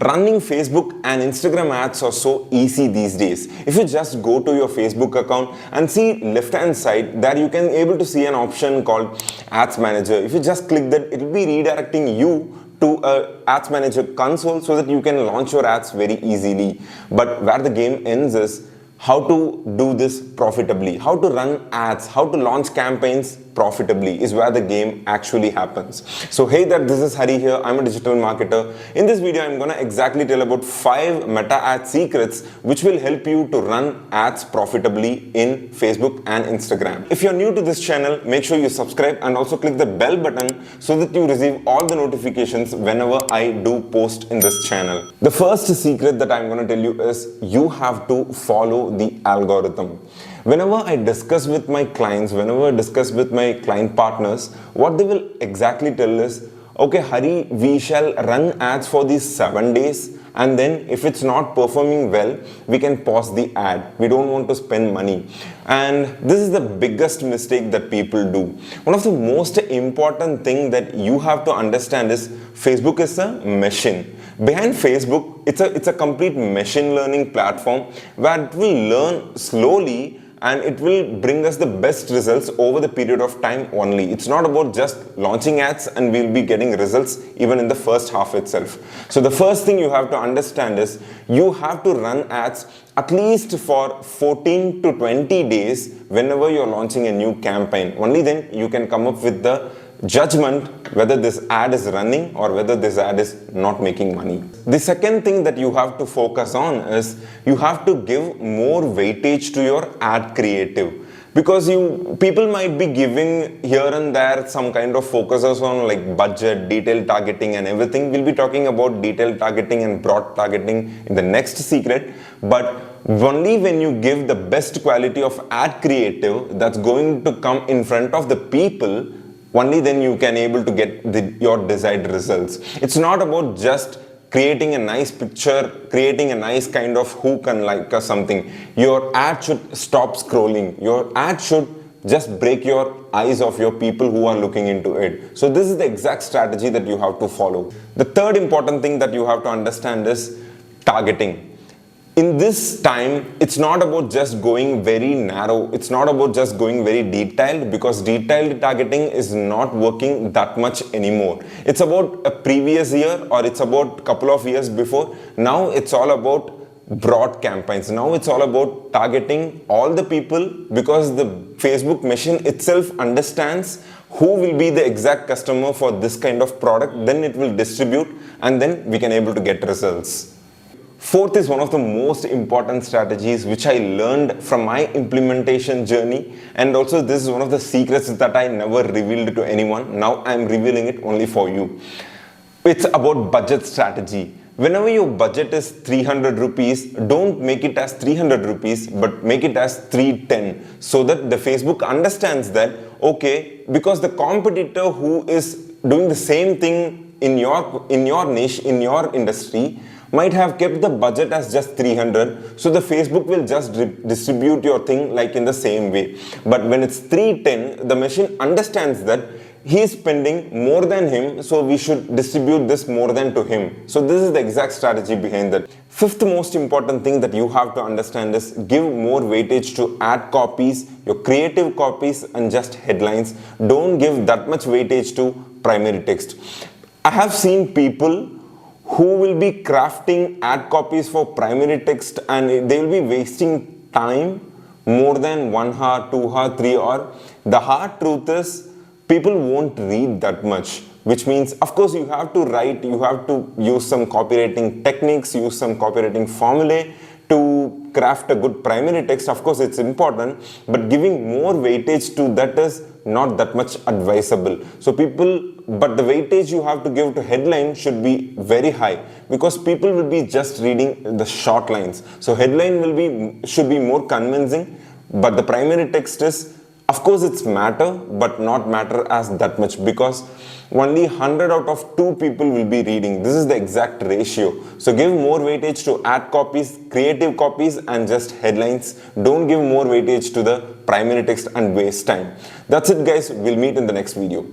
Running Facebook and Instagram ads are so easy these days. If you just go to your Facebook account and see left hand side, there you can able to see an option called Ads Manager. If you just click that, it will be redirecting you to a Ads Manager console so that you can launch your ads very easily. But where the game ends is how to do this profitably, how to run ads, how to launch campaigns profitably is where the game actually happens. So hey there, this is Hari here. I'm a digital marketer. In this video, I'm gonna exactly tell about 5 meta ad secrets which will help you to run ads profitably in Facebook and Instagram. If you're new to this channel, make sure you subscribe and also click the bell button so that you receive all the notifications whenever I do post in this channel. The first secret that I'm gonna tell you is you have to follow the algorithm. Whenever I discuss with my clients, whenever I discuss with my client partners, what they will exactly tell is, okay, Hari, we shall run ads for these 7 days, and then if it's not performing well, we can pause the ad. We don't want to spend money. And this is the biggest mistake that people do. One of the most important thing that you have to understand is Facebook is a machine. Behind Facebook, it's a complete machine learning platform where it will learn slowly and it will bring us the best results over the period of time only. It's not about just launching ads and we'll be getting results even in the first half itself. So the first thing you have to understand is you have to run ads at least for 14 to 20 days whenever you're launching a new campaign. Only then you can come up with the judgment whether this ad is running or whether this ad is not making money. The second thing that you have to focus on is you have to give more weightage to your ad creative, because people might be giving here and there some kind of focuses on like budget, detailed targeting and everything. We'll be talking about detailed targeting and broad targeting in the next secret, but only when you give the best quality of ad creative that's going to come in front of the people, only then you can able to get your desired results. It's not about just creating a nice picture, creating a nice kind of hook and like or something. Your ad should stop scrolling. Your ad should just break your eyes of your people who are looking into it. So this is the exact strategy that you have to follow. The third important thing that you have to understand is targeting. In this time, it's not about just going very narrow. It's not about just going very detailed, because detailed targeting is not working that much anymore. It's about a previous year or it's about a couple of years before. Now it's all about broad campaigns. Now it's all about targeting all the people, because the Facebook machine itself understands who will be the exact customer for this kind of product. Then it will distribute and then we can able to get results. Fourth is one of the most important strategies which I learned from my implementation journey, and also this is one of the secrets that I never revealed to anyone. Now I'm revealing it only for you. It's about budget strategy. Whenever your budget is 300 rupees, don't make it as 300 rupees, but make it as 310, so that the Facebook understands that, okay, because the competitor who is doing the same thing in your niche, in your industry, might have kept the budget as just 300, so the Facebook will just distribute your thing like in the same way. But when it's 310, the machine understands that he is spending more than him, so we should distribute this more than to him. So this is the exact strategy behind that. Fifth most important thing that you have to understand is give more weightage to ad copies, your creative copies and just headlines. Don't give that much weightage to primary text. I have seen people who will be crafting ad copies for primary text and they will be wasting time more than 1 hour, 2 hour, 3 hour. The hard truth is people won't read that much, which means of course you have to write, you have to use some copywriting techniques, use some copywriting formulae to craft a good primary text. Of course it's important, but giving more weightage to that is not that much advisable. So but the weightage you have to give to headline should be very high, because people will be just reading the short lines. So headline should be more convincing, but the primary text is, of course it's matter, but not matter as that much, because only 100 out of 2 people will be reading. This is the exact ratio. So give more weightage to ad copies, creative copies and just headlines. Don't give more weightage to the primary text and waste time. That's it guys, we'll meet in the next video.